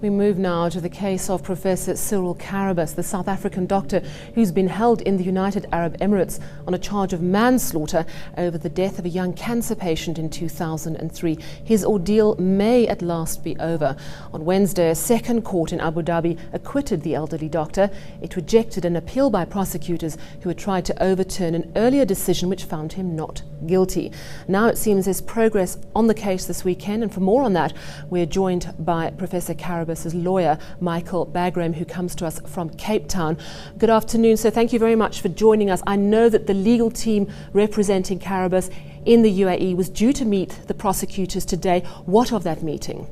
We move now to the case of Professor Cyril Karabus, the South African doctor who's been held in the United Arab Emirates on a charge of manslaughter over the death of a young cancer patient in 2003. His ordeal may at last be over. On Wednesday, a second court in Abu Dhabi acquitted the elderly doctor. It rejected an appeal by prosecutors who had tried to overturn an earlier decision which found him not guilty. Now it seems there's progress on the case this weekend, and for more on that, we're joined by Professor Karabus's lawyer, Michael Bagram, who comes to us from Cape Town. Good afternoon, sir. Thank you very much for joining us. I know that the legal team representing Karabus in the UAE was due to meet the prosecutors today. What of that meeting?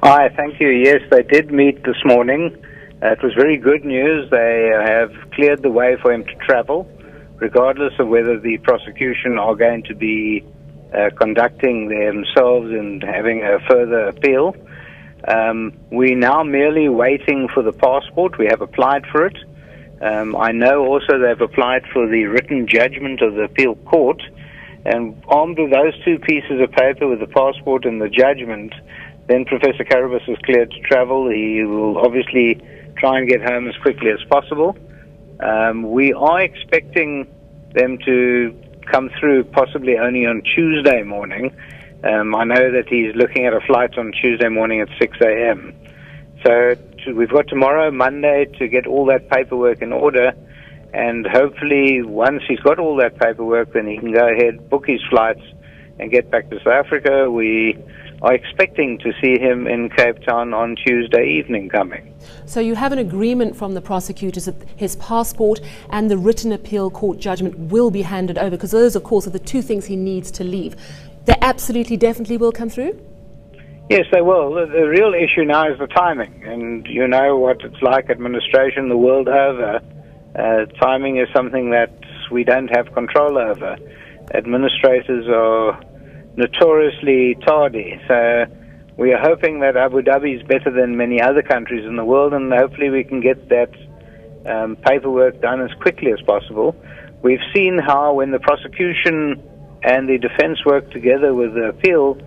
Hi, thank you. Yes, they did meet this morning. It was very good news. They have cleared the way for him to travel, regardless of whether the prosecution are going to be conducting themselves and having a further appeal. We're now merely waiting for the passport. We have applied for it. I know also they've applied for the written judgment of the appeal court, and armed with those two pieces of paper, with the passport and the judgment, then Professor Karabus is cleared to travel. He will obviously try and get home as quickly as possible. We are expecting them to come through possibly only on Tuesday morning. I know that he's looking at a flight on Tuesday morning at 6 a.m. So we've got tomorrow, Monday, to get all that paperwork in order, and hopefully once he's got all that paperwork, then he can go ahead, book his flights, and get back to South Africa. We are expecting to see him in Cape Town on Tuesday evening coming. So you have an agreement from the prosecutors that his passport and the written appeal court judgment will be handed over, because those, of course, are the two things he needs to leave. They absolutely, definitely will come through? Yes, they will. The real issue now is the timing, and you know what it's like, administration the world over. Timing is something that we don't have control over. Administrators are notoriously tardy, so we are hoping that Abu Dhabi is better than many other countries in the world, and hopefully we can get that paperwork done as quickly as possible. We've seen how when the prosecution and the defense worked together with the appeal,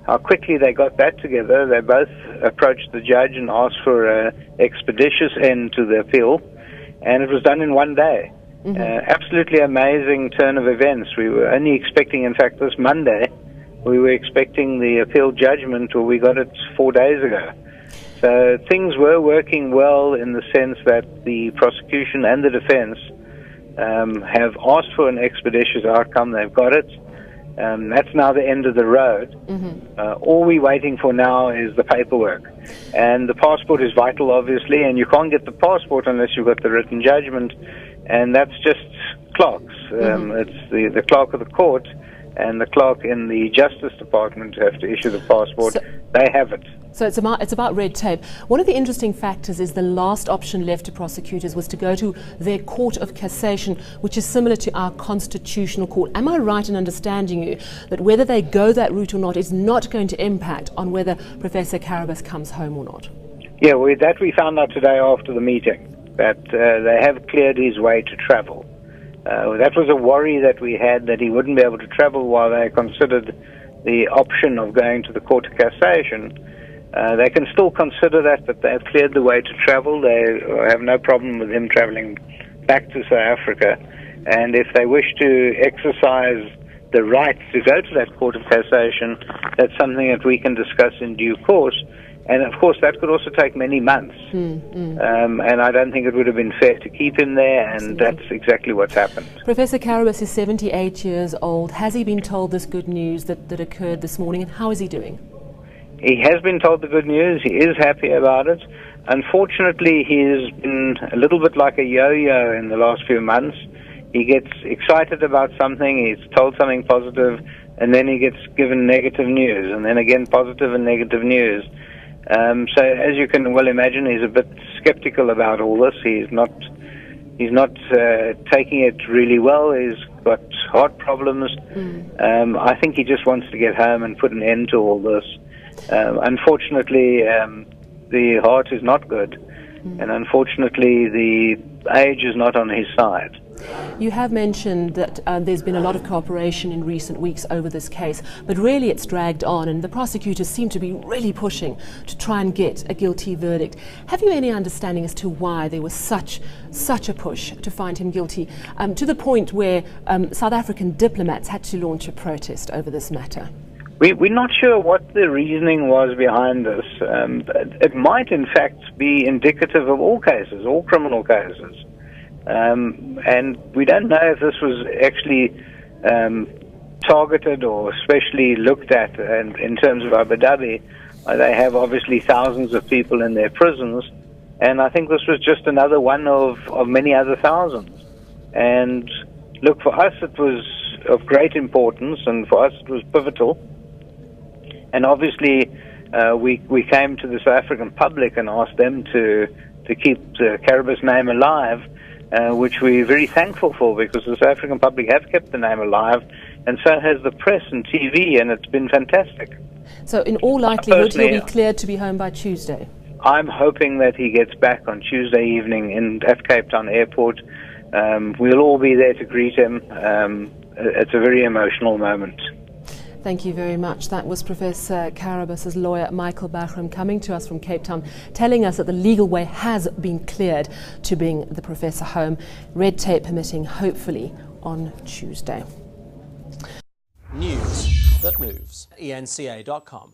how quickly they got that together. They both approached the judge and asked for an expeditious end to the appeal, and it was done in one day. Absolutely amazing turn of events. We were only expecting, in fact, this Monday, we were expecting the appeal judgment, or we got it 4 days ago. So things were working well in the sense that the prosecution and the defense have asked for an expeditious outcome. They've got it. That's now the end of the road. All we're waiting for now is the paperwork. And the passport is vital, obviously, and you can't get the passport unless you've got the written judgment, and that's just clerks. It's the clerk of the court and the clerk in the Justice Department have to issue the passport. They have it. So it's about red tape. One of the interesting factors is the last option left to prosecutors was to go to their court of cassation, which is similar to our constitutional court. Am I right in understanding you that whether they go that route or not is not going to impact on whether Professor Karabus comes home or not? Yeah, we found out today after the meeting, that they have cleared his way to travel. That was a worry that we had, that he wouldn't be able to travel while they considered the option of going to the court of cassation. They can still consider that, but they've cleared the way to travel. They have no problem with him traveling back to South Africa. And if they wish to exercise the right to go to that court of cassation, that's something that we can discuss in due course. And of course, that could also take many months. And I don't think it would have been fair to keep him there, and that's exactly what's happened. Professor Karabus is 78 years old. Has he been told this good news that occurred this morning, and how is he doing? He has been told the good news. He is happy about it. Unfortunately, he's been a little bit like a yo-yo in the last few months. He gets excited about something, he's told something positive, and then he gets given negative news, and then again positive and negative news. So as you can well imagine, he's a bit skeptical about all this. He's not taking it really well. He's got heart problems. I think he just wants to get home and put an end to all this. Unfortunately, the heart is not good, and unfortunately the age is not on his side. You have mentioned that there's been a lot of cooperation in recent weeks over this case, but really it's dragged on and the prosecutors seem to be really pushing to try and get a guilty verdict. Have you any understanding as to why there was such a push to find him guilty, to the point where South African diplomats had to launch a protest over this matter? We're not sure what the reasoning was behind this. It might, in fact, be indicative of all cases, all criminal cases. And we don't know if this was actually targeted or especially looked at. And in terms of Abu Dhabi, they have obviously thousands of people in their prisons. And I think this was just another one of many other thousands. And look, for us it was of great importance, and for us it was pivotal. And obviously, we came to the South African public and asked them to keep the Karabus name alive, which we're very thankful for, because the South African public have kept the name alive, and so has the press and TV, and it's been fantastic. So in all likelihood, he'll be cleared to be home by Tuesday? I'm hoping that he gets back on Tuesday evening at Cape Town Airport. We'll all be there to greet him. It's a very emotional moment. Thank you very much. That was Professor Karabus's lawyer, Michael Bachram, coming to us from Cape Town, telling us that the legal way has been cleared to bring the professor home, red tape permitting, hopefully, on Tuesday. News that moves. eNCA.com.